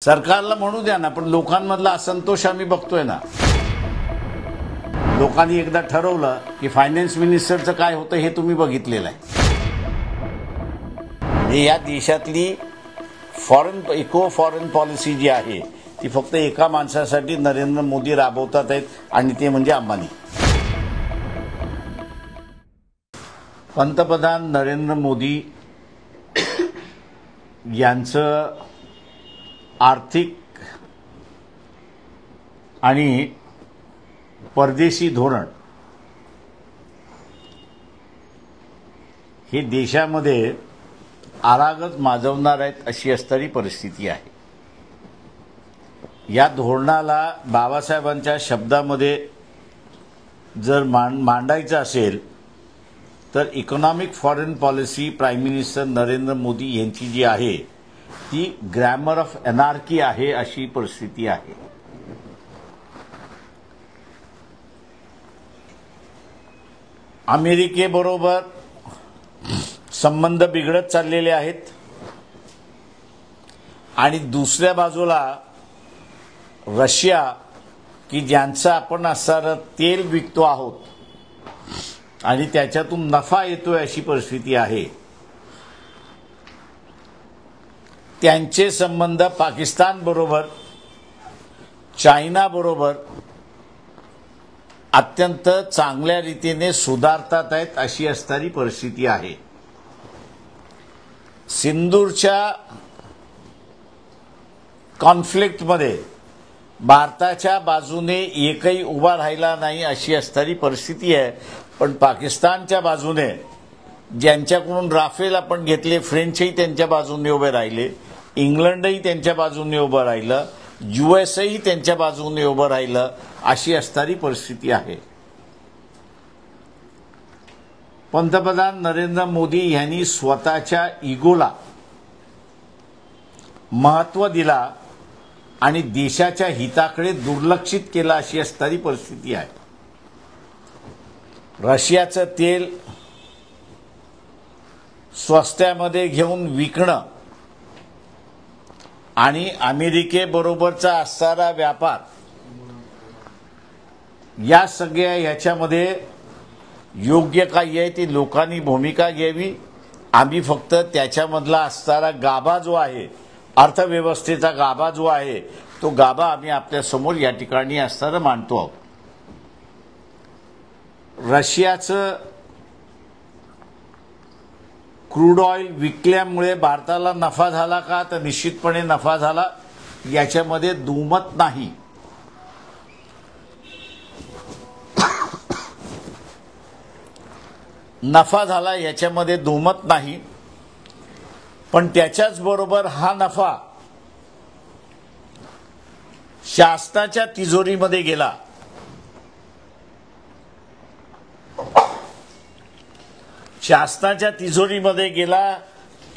सरकारला म्हणू द्या ना, पण लोकांमधला असंतोष आम्ही बघतोय ना. लोकांनी एकदा ठरवलं की फायनान्स मिनिस्टरचं काय होतं हे तुम्ही बघितलेलं आहे. या देशातली फॉरेन पॉलिसी जी आहे ती फक्त एका माणसासाठी नरेंद्र मोदी राबवतात आहेत आणि ते म्हणजे अंबानी. पंतप्रधान नरेंद्र मोदी यांचं आर्थिक आणि परदेशी धोरण हे देशामध्ये आरागत माजवणार आहेत अशी असणारी परिस्थिती आहे. या धोरणाला बाबासाहेबांच्या शब्दामध्ये जर मांडायचं असेल तर economic foreign policy prime minister Narendra Modi यांची जी आहे ती ग्रॅमर ऑफ एनार्की आहे अशी परिस्थिती आहे. अमेरिकेबरोबर संबंध बिघडत चाललेले आहेत आणि दुसऱ्या बाजूला रशिया की ज्यांचं आपण असणारं तेल विकतो आहोत आणि त्याच्यातून नफा येतोय अशी परिस्थिती आहे. त्यांचे संबंध पाकिस्तान बरोबर चायना बरोबर अत्यंत चांगल्या रीतीने सुधारतात आहेत अशी असणारी परिस्थिती आहे. सिंदूरच्या कॉन्फ्लिक्टमध्ये भारताच्या बाजूने एकही उभा राहिला नाही अशी असणारी परिस्थिती आहे. पण पाकिस्तानच्या बाजूने ज्यांच्याकडून राफेल आपण घेतले फ्रेंचही त्यांच्या बाजूने उभे राहिले, इंग्लंडही त्यांच्या बाजूने उभं राहिलं, यूएसही त्यांच्या बाजूने उभं राहिलं अशी असणारी परिस्थिती आहे. पंतप्रधान नरेंद्र मोदी यांनी स्वतःच्या इगोला महत्त्व दिला आणि देशाच्या हिताकडे दुर्लक्षित केलं अशी असणारी परिस्थिती आहे. रशियाचं तेल स्वस्त्यामध्ये घेऊन विकणं आणि अमेरिकेबरोबरचा असणारा व्यापार या सगळ्या ह्याच्यामध्ये योग्य काय आहे ती लोकांनी भूमिका घ्यावी. आम्ही फक्त त्याच्यामधला असणारा गाभा जो आहे, अर्थव्यवस्थेचा गाभा जो आहे तो गाभा आम्ही आपल्या समोर या ठिकाणी असणारा मांडतो आहोत. रशियाचं क्रूड ऑइल विकल्यामुळे भारताला नफा झाला का, तर निश्चितपणे नफा झाला, याच्यामध्ये दुमत नाही. नफा झाला याच्यामध्ये दुमत नाही. पण त्याच्याच बरोबर हा नफा शासनाच्या तिजोरीमध्ये गेला. शासनाच्या तिजोरीमध्ये गेला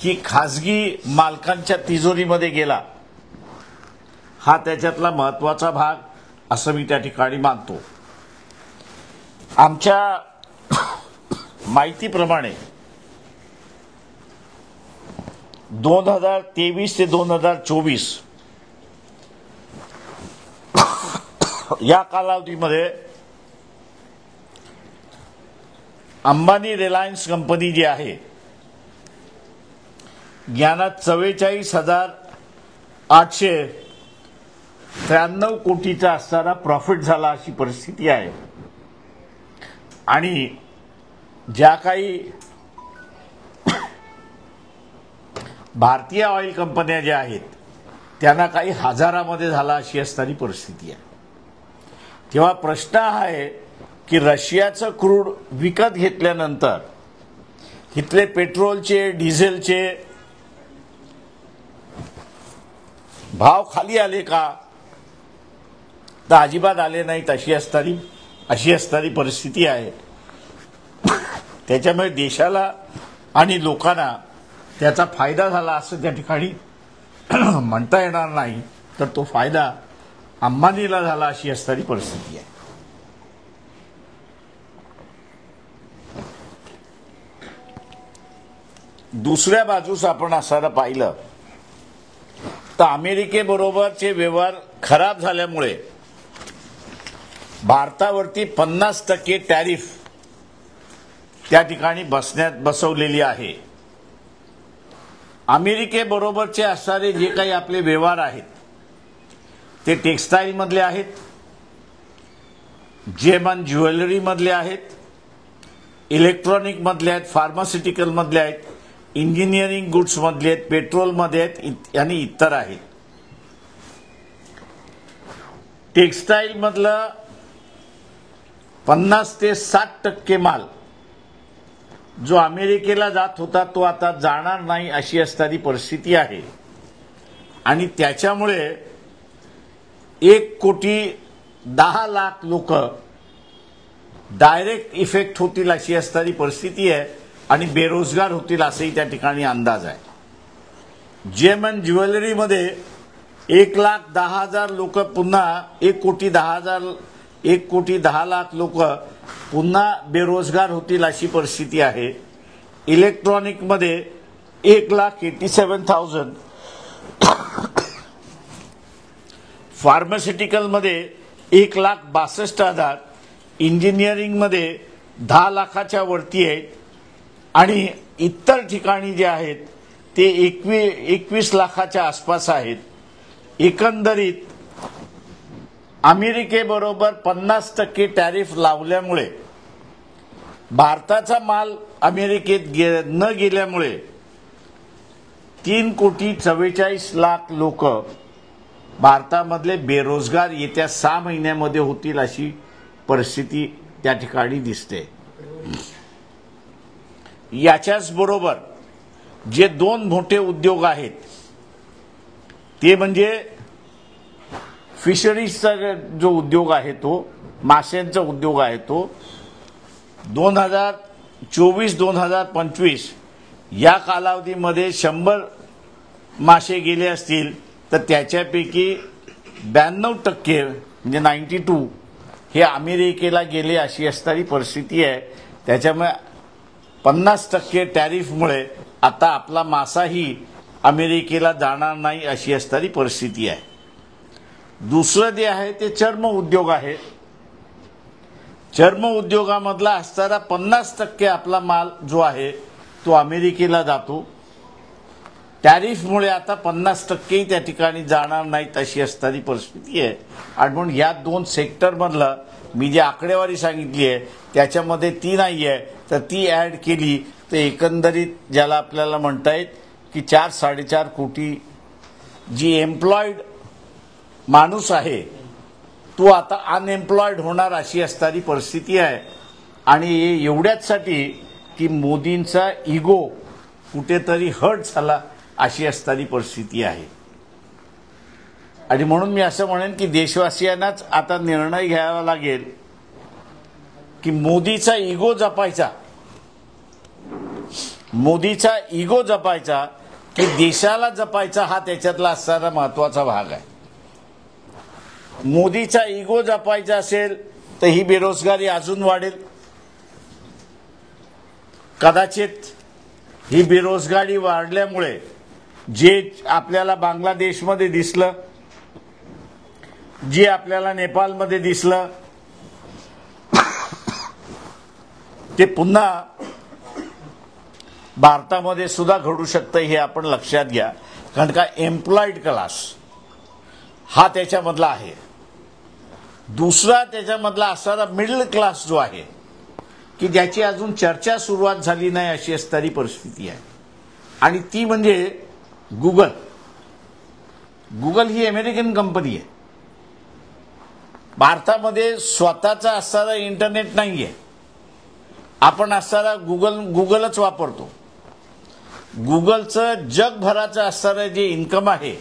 की खाजगी मालकांच्या तिजोरीमध्ये गेला, हा त्याच्यातला महत्त्वाचा भाग असं मी त्या ठिकाणी मानतो. आमच्या माहितीप्रमाणे 2023 ते 2024 या कालावधीमध्ये अंबानी रिलायन्स कंपनी जी आहे यांना 44,893 कोटीचा असणारा प्रॉफिट झाला अशी परिस्थिती आहे. आणि ज्या काही भारतीय ऑइल कंपन्या ज्या आहेत त्यांना काही हजारामध्ये झाला अशी असणारी परिस्थिती आहे. तेव्हा प्रश्न हा आहे की रशियाचं क्रूड विकत घेतल्यानंतर इथले पेट्रोलचे डिझेलचे भाव खाली आले का, तर अजिबात आले नाहीत अशी असणारी परिस्थिती आहे. त्याच्यामुळे देशाला आणि लोकांना त्याचा फायदा झाला असं त्या ठिकाणी म्हणता येणार नाही, तर तो फायदा अंबानीला झाला अशी असणारी परिस्थिती आहे. दुसऱ्या बाजूस आपण असं पाहिलं तर अमेरिकेबरोबरचे व्यवहार खराब झाल्यामुळे भारतावरती 50% टॅरिफ त्या ठिकाणी बसवलेली आहे. अमेरिकेबरोबरचे असणारे जे काही आपले व्यवहार आहेत ते टेक्सटाईल मधले आहेत, जेमन ज्वेलरी मधले आहेत, इलेक्ट्रॉनिक मधले आहेत, फार्मास्युटिकल मधले आहेत, इंजिनिअरिंग गुड्स मधले आहेत, पेट्रोल मध्ये आहेत आणि इतर आहेत. टेक्सटाईल मधलं 50 ते 60% माल जो अमेरिकेला जात होता तो आता जाणार नाही अशी असणारी परिस्थिती आहे. आणि त्याच्यामुळे 1,10,00,000 लोक डायरेक्ट इफेक्ट होतील अशी असणारी परिस्थिती आहे आणि बेरोजगार होतील असेही त्या ठिकाणी अंदाज आहे. जेमन ज्वेलरीमध्ये 1,10,000 लोक पुन्हा 1,10,00,000 लोक पुन्हा बेरोजगार होतील अशी परिस्थिती आहे. इलेक्ट्रॉनिकमध्ये 1,87,000, फार्मास्युटिकलमध्ये 1,62,000, इंजिनिअरिंगमध्ये 10 लाखाच्या वरती आहेत आणि इतर ठिकाणी जे आहेत ते 21 लाखाच्या आसपास आहेत. एकंदरीत अमेरिकेबरोबर 50% टॅरिफ लावल्यामुळे भारताचा माल अमेरिकेत न गेल्यामुळे 3,44,00,000 लोक भारतामधले बेरोजगार येत्या 6 महिन्यामध्ये होतील अशी परिस्थिती त्या ठिकाणी दिसते. याच्याच बरोबर जे 2 मोठे उद्योग आहेत ते म्हणजे फिशरीजचा जो उद्योग आहे तो माशांचा उद्योग आहे तो 2024-2025 या कालावधीमध्ये 100 मासे गेले असतील तर त्याच्यापैकी 92% म्हणजे 92 हे अमेरिकेला गेले अशी असणारी परिस्थिती आहे. त्याच्यामुळे 50% टॅरिफमुळे आता आपला मासाही अमेरिकेला जाणार नाही अशी असणारी परिस्थिती आहे. दुसरं जे आहे ते चर्म उद्योग आहे. चर्म उद्योगामधला असणारा 50% आपला माल जो आहे तो अमेरिकेला जातो. टॅरिफमुळे आता 50% त्या ठिकाणी जाणार नाहीत अशी असणारी परिस्थिती आहे. आणि म्हणून या 2 सेक्टरमधलं मी जी आकडेवारी सांगितली आहे त्याच्यामध्ये ती नाही आहे तर ती ॲड केली तर एकंदरीत ज्याला आपल्याला म्हणता येत की 4-4.5 कोटी जी एम्प्लॉईड माणूस आहे तो आता अनएम्प्लॉईड होणार अशी असणारी परिस्थिती आहे. आणि एवढ्याचसाठी की मोदींचा इगो कुठेतरी हर्ट झाला अशी असणारी परिस्थिती आहे. आणि म्हणून मी असं म्हणेन की देशवासियांनाच आता निर्णय घ्यावा लागेल की मोदीचा इगो जपायचा की देशाला जपायचा हा त्याच्यातला असणारा महत्वाचा भाग आहे. मोदीचा इगो जपायचा असेल तर ही बेरोजगारी अजून वाढेल. कदाचित ही बेरोजगारी वाढल्यामुळे जे आपल्याला बांगलादेशमध्ये दिसलं, जे आपल्याला नेपाळमध्ये दिसलं ते पुन्हा भारतामध्ये सुद्धा घडू शकतं हे आपण लक्षात घ्या. कारण का एम्प्लॉईड क्लास हा त्याच्यामधला आहे. दुसरा त्याच्यामधला असणारा मिडल क्लास जो आहे की ज्याची अजून चर्चा सुरुवात झाली नाही अशी असणारी परिस्थिती आहे. आणि ती म्हणजे गुगल ही अमेरिकन कंपनी आहे. भारतामध्ये स्वतःचा असणारा इंटरनेट नाही आहे. आपण असणारा गुगलच वापरतो. गुगलचं जगभराचं असणारं जे इन्कम आहे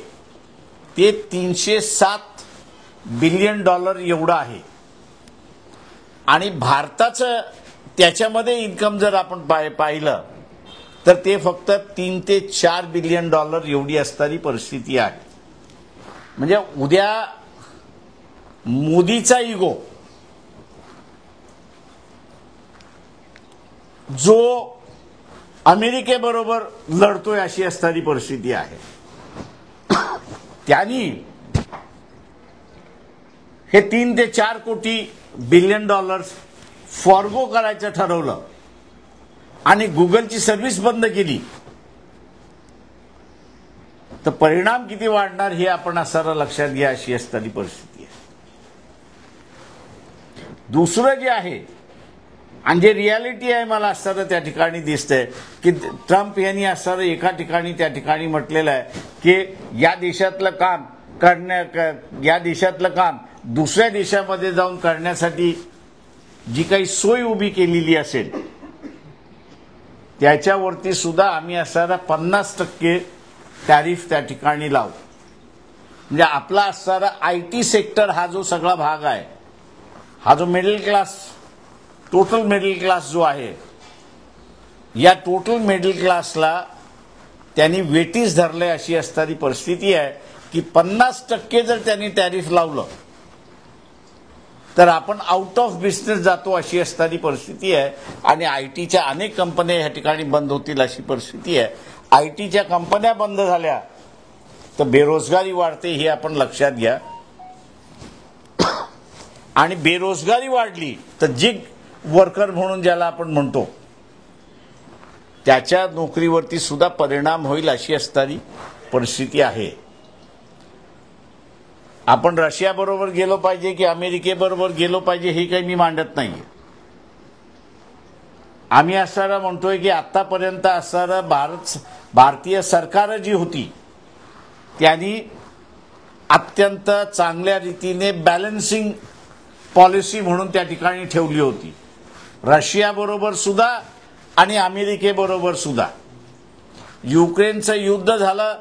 ते $307 बिलियन एवढं आहे. आणि भारताचं त्याच्यामध्ये इन्कम जर आपण पाहिलं तर ते फक्त 3 ते 4 बिलियन एवढी असणारी परिस्थिती आहे. म्हणजे उद्या मोदीचा इगो जो अमेरिकेबरोबर लढतोय अशी असणारी परिस्थिती आहे. त्यांनी हे 3 ते 4 कोटी बिलियन डॉलर्स फॉरगो करायचं ठरवलं आणि गुगलची सर्व्हिस बंद केली, तर परिणाम किती वाढणार हे आपण असं लक्षात घ्या, अशी असणारी परिस्थिती आहे. दुसरं जे आहे आणि जे रियालिटी आहे मला असताना त्या ठिकाणी दिसतंय की ट्रम्प यांनी असताना एका ठिकाणी त्या ठिकाणी म्हटलेलं आहे की या देशातलं काम दुसऱ्या देशामध्ये जाऊन करण्यासाठी जी काही सोय उभी केलेली असेल त्याच्यावरती सुद्धा आम्ही असणारा 50% टॅरिफ त्या ठिकाणी लावू. म्हणजे आपला असणारा IT सेक्टर हा जो सगळा भाग आहे, हा जो middle class, total middle class जो आहे, या टोटल मिडल क्लासला त्यांनी वेटीस धरले अशी असणारी परिस्थिती आहे की 50% जर त्यांनी टॅरिफ लावलं तर आपण आउट ऑफ बिझनेस जातो अशी असणारी परिस्थिती आहे. आणि ITच्या अनेक कंपन्या या ठिकाणी बंद होतील अशी परिस्थिती आहे. ITच्या कंपन्या बंद झाल्या तर बेरोजगारी वाढते हे आपण लक्षात घ्या. आणि बेरोजगारी वाढली तर जिग वर्कर म्हणून ज्याला आपण म्हणतो त्याच्या नोकरीवरती सुद्धा परिणाम होईल अशी असणारी परिस्थिती आहे. आपण रशियाबरोबर गेलो पाहिजे की अमेरिकेबरोबर गेलो पाहिजे हे काही मी मांडत नाहीये. आम्ही असणारा म्हणतोय की आतापर्यंत असणारा भारतीय सरकार जी होती त्यांनी अत्यंत चांगल्या रीतीने बॅलन्सिंग पॉलिसी म्हणून त्या ठिकाणी ठेवली होती. रशियाबरोबर सुद्धा आणि अमेरिकेबरोबर सुद्धा. युक्रेनचं युद्ध झालं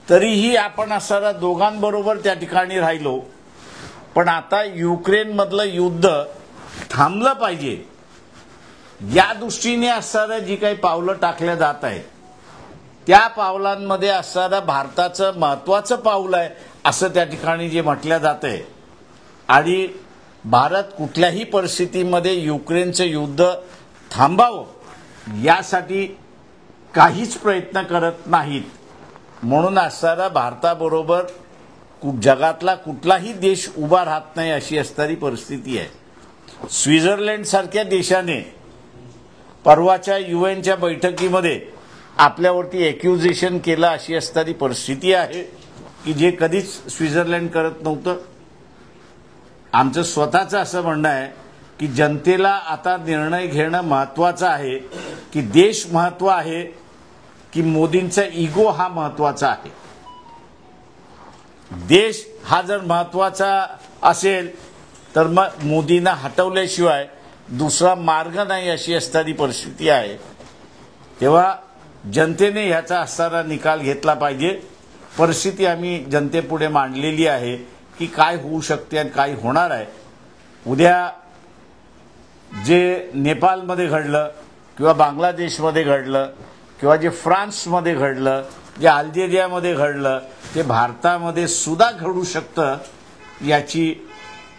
तरीही आपण असणारा दोघांबरोबर त्या ठिकाणी राहिलो. पण आता युक्रेनमधलं युद्ध थांबलं पाहिजे या दृष्टीने असणारं जी काही पावलं टाकल्या जात आहेत त्या पावलांमध्ये असणारं भारताचं महत्त्वाचं पाऊल आहे असं त्या ठिकाणी जे म्हटलं जातंय. आणि भारत कुठल्याही परिस्थितीमध्ये युक्रेनचं युद्ध थांबावं यासाठी काहीच प्रयत्न करत नाहीत. म्हणून असणारा भारताबरोबर जगातला कुठलाही देश उभा राहत नाही अशी असणारी परिस्थिती आहे. स्वित्झर्लंड सारख्या देशाने परवाच्या UNच्या बैठकीमध्ये आपल्यावरती एक्युजेशन केलं अशी असणारी परिस्थिती आहे की जे कधीच स्वित्झर्लंड करत नव्हतं. आमचं स्वतःचं असं म्हणणं आहे की जनतेला आता निर्णय घेणं महत्त्वाचं आहे की देश महत्त्व आहे की मोदींचा इगो हा महत्त्वाचा आहे. देश हा जर महत्त्वाचा असेल तर मग मोदींना हटवल्याशिवाय दुसरा मार्ग नाही अशी असणारी परिस्थिती आहे. तेव्हा जनतेने ह्याचा असणारा निकाल घेतला पाहिजे. परिस्थिती आम्ही जनतेपुढे मांडलेली आहे की काय होऊ शकते आणि काय होणार आहे. उद्या जे नेपाळमध्ये घडलं किंवा बांगलादेशमध्ये घडलं किंवा जे फ्रान्समध्ये घडलं, जे अल्जेरियामध्ये घडलं, ते भारतामध्ये सुद्धा घडू शकतं याची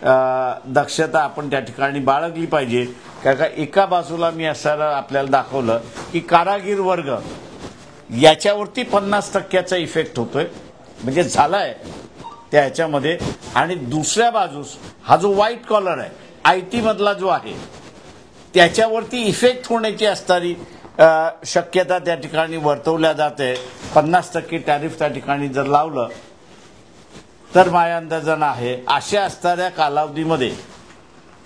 दक्षता आपण त्या ठिकाणी बाळगली पाहिजे. कारण का एका बाजूला मी असं आपल्याला दाखवलं की कारागीर वर्ग याच्यावरती 50%चा इफेक्ट होतोय म्हणजे झालाय त्या ह्याच्यामध्ये. आणि दुसऱ्या बाजूस हा जो व्हाईट कॉलर आहे IT मधला जो आहे त्याच्यावरती इफेक्ट होण्याची असणारी शक्यता त्या ठिकाणी वर्तवल्या जाते. 50% टॅरिफ त्या ठिकाणी जर लावलं तर माझ्या अंदाजानं आहे अशा असणाऱ्या कालावधीमध्ये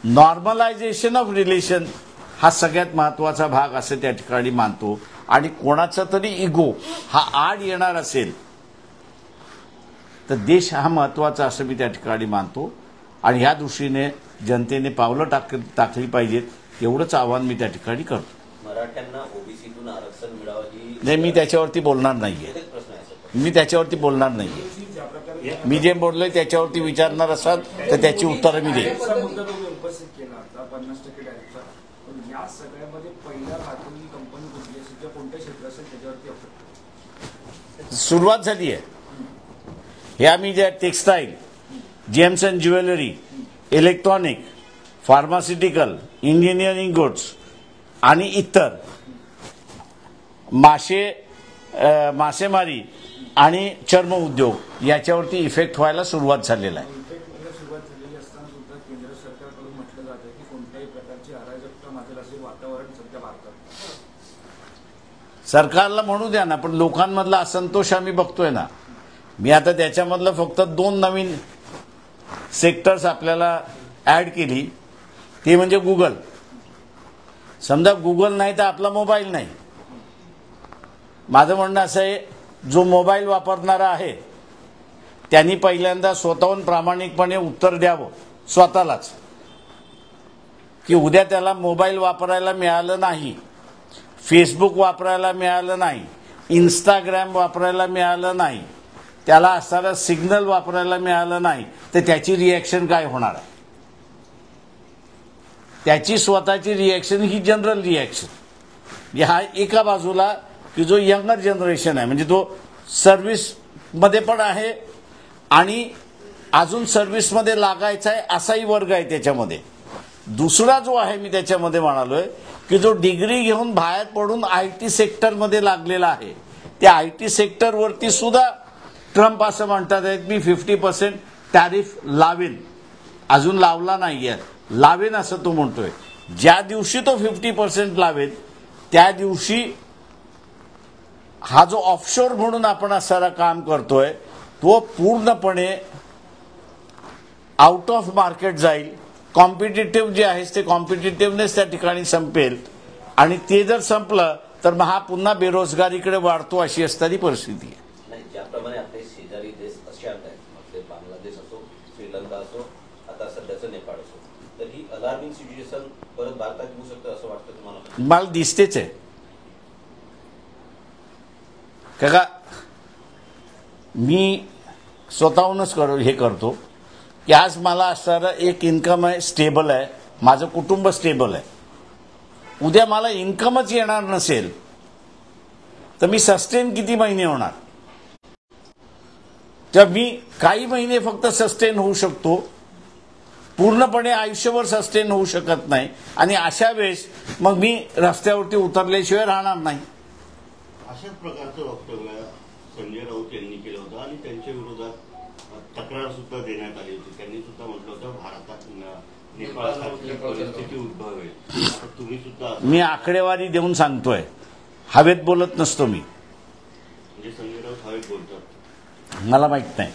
नॉर्मलायझेशन ऑफ रिलेशन हा सगळ्यात महत्त्वाचा भाग असं त्या ठिकाणी मानतो. आणि कोणाचा तरी इगो हा आड येणार असेल तर देश हा महत्त्वाचा असं मी त्या ठिकाणी मानतो. आणि ह्या दृष्टीने जनतेने पावलं टाकली पाहिजेत एवढंच आवाहन मी त्या ठिकाणी करतो. मराठ्यांना ओबीसीतून आरक्षण मिळावं ही नाही, मी त्याच्यावरती बोलणार नाहीये. मी त्याच्यावरती बोलणार नाहीये. मी जे बोललोय त्याच्यावरती विचारणार असाल तर त्याची उत्तरं मी देईन. सुरुवात झाली आहे. हे आम्ही जे textile, gems and jewellery, electronic, pharmaceutical, engineering goods आणि इतर मासेमारी आणि चर्म उद्योग याच्यावरती इफेक्ट व्हायला सुरुवात झालेला आहे. सुरुवात झालेली असताना सुद्धा केंद्र सरकारकडून म्हटलं जातं की कोणत्याही प्रकारची अराजकता माजेल असे वातावरण सध्या भारतात. सरकारला म्हणू द्या ना, पण लोकांमधला असंतोष आम्ही बघतोय ना. मी आता त्याच्यामधलं फक्त 2 नवीन सेक्टर्स आपल्याला ॲड केली, ते म्हणजे गुगल. समजा गुगल नाही तर आपला मोबाईल नाही. माझं म्हणणं असं आहे, जो मोबाईल वापरणारा आहे त्यांनी पहिल्यांदा स्वतःहून प्रामाणिकपणे उत्तर द्यावं स्वतःलाच, की उद्या त्याला मोबाईल वापरायला मिळालं नाही, फेसबुक वापरायला मिळालं नाही, इंस्टाग्राम वापरायला मिळालं नाही, त्याला असणारं सिग्नल वापरायला मिळालं नाही, तर त्याची रिॲक्शन काय होणार आहे. त्याची स्वतःची रिॲक्शन ही जनरल रिॲक्शन. ह्या एका बाजूला की जो यंगर जनरेशन आहे, म्हणजे तो सर्व्हिसमध्ये पण आहे आणि अजून सर्व्हिसमध्ये लागायचा आहे असाही वर्ग आहे त्याच्यामध्ये. दुसरा जो आहे, मी त्याच्यामध्ये म्हणालोय की जो डिग्री घेऊन बाहेर पडून IT सेक्टरमध्ये लागलेला आहे, त्या IT सेक्टरवरती सुद्धा ट्रम्प असं म्हणतात आहेत मी 50% टॅरिफ लावेन. अजून लावला नाही आहे, लावेन असं तो म्हणतोय. ज्या दिवशी तो 50% लावेन त्या दिवशी हा जो ऑफशोर म्हणून आपण असणारा काम करतोय तो पूर्णपणे आउट ऑफ मार्केट जाईल. कॉम्पिटिटिव्ह जे आहे ते कॉम्पिटिटिव्हनेस त्या ठिकाणी संपेल आणि ते जर संपलं तर मग हा पुन्हा बेरोजगारीकडे वाढतो अशी असणारी परिस्थिती आहे. नाही, ज्याप्रमाणे आपले शेजारी देश असे आहेत, मग ते बांगलादेश असो, श्रीलंका असो, आता सध्याचं नेपाळ असो, तर ही अलार्मिंग सिच्युएशन परत भारतात येऊ शकतं असं वाटतं तुम्हाला? मला दिसतेच आहे. काका मी स्वतःहूनच हे करतो की आज मला असणारं एक इन्कम आहे, स्टेबल आहे, माझं कुटुंब स्टेबल आहे. उद्या मला इन्कमच येणार नसेल तर मी सस्टेन किती महिने होणार. तर मी काही महिने फक्त सस्टेन होऊ शकतो, पूर्णपणे आयुष्यभर सस्टेन होऊ शकत नाही. आणि अशा वेळेस मग मी रस्त्यावरती उतरल्याशिवाय राहणार नाही. अशाच प्रकारचं वक्तव्य संजय राऊत यांनी केलं होतं आणि त्यांच्या विरोधात तक्रार सुद्धा देण्यात आली होती. त्यांनी सुद्धा म्हटलं होतं भारतात नेपाळसारखी परिस्थिती उद्भवेल. आता तुम्ही सुद्धा मी आकडेवारी देऊन सांगतोय, हवेत बोलत नसतो मी. म्हणजे संजय राऊत हवेत बोलतात, मला माहित नाही.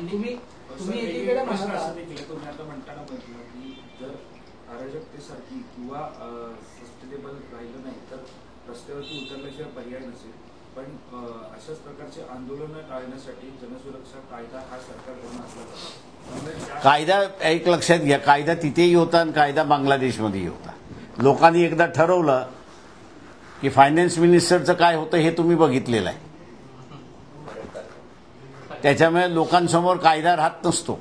तुम्ही एकीकडे असं देखील तुम्ही आता म्हणताना म्हटलं की जर अराजकतेसारखी किंवा सस्टेनेबल राहिलं नाही तर रस्त्यावरती उतरल्याशिवाय पर्याय नसेल. पण अशाच प्रकारचे आंदोलनं टाळण्यासाठी जनसुरक्षा कायदा हा सरकारकडून असला जातो. कायदा एक लक्षात घ्या, कायदा तिथेही होता आणि कायदा बांगलादेशमध्येही होता. लोकांनी एकदा ठरवलं की फायनान्स मिनिस्टरचं काय होतं हे तुम्ही बघितलेलं आहे. त्याच्यामुळे लोकांसमोर कायदा राहत नसतो,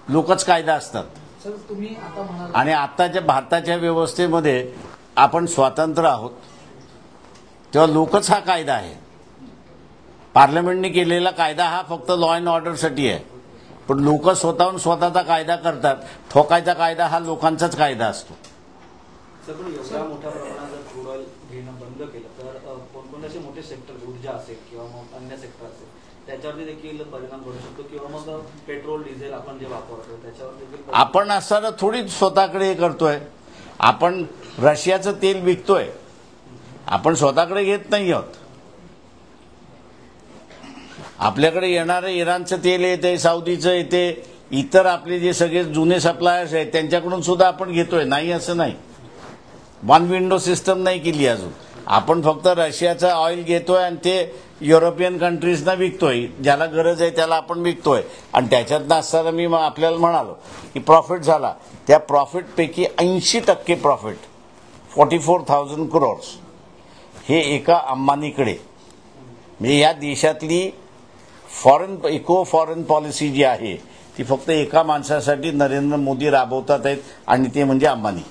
लोकच कायदा असतात. सर तुम्ही आता म्हणाल आणि आताच्या भारताच्या व्यवस्थेमध्ये आपण स्वतंत्र आहोत तेव्हा लोकच हा कायदा आहे. पार्लमेंटने केलेला कायदा हा फक्त लॉ अँड ऑर्डरसाठी आहे, पण लोक स्वतःहून स्वतःचा कायदा करतात. ठोकायचा कायदा हा लोकांचाच कायदा असतो. पण एवढ्या मोठ्या प्रमाणात जर क्रूड ऑइल घेणं बंद केलं तर कोणकोणते असे मोठे सेक्टर, ऊर्जा असेल किंवा मग अन्य सेक्टर असेल त्याच्यावरती देखील परिणाम करू शकतो किंवा मग पेट्रोल डिझेल आपण जे वापरतो त्याच्यावर देखील आपण असताना थोडीच स्वतःकडे हे करतोय. आपण रशियाचं तेल विकतोय, आपण स्वतःकडे घेत नाही आहोत. आपल्याकडे येणारं इराणचं तेल येते, सौदीचं येते, इतर आपले जे सगळे जुने सप्लायर्स आहेत त्यांच्याकडून सुद्धा आपण घेतोय. नाही असं नाही, वन विंडो सिस्टम नाही केली अजून. आपण फक्त रशियाचं ऑइल घेतोय आणि ते युरोपियन कंट्रीजना विकतोय. ज्याला गरज आहे त्याला आपण विकतोय. आणि त्याच्यातनं असताना मी आपल्याला म्हणालो की प्रॉफिट झाला, त्या प्रॉफिटपैकी 80% प्रॉफिट 44,000 crores हे एका अंबानीकडे, म्हणजे या देशातली इको फॉरेन पॉलिसी जी आहे ती फक्त एका माणसासाठी नरेंद्र मोदी राबवतात आहेत आणि ते म्हणजे अंबानी.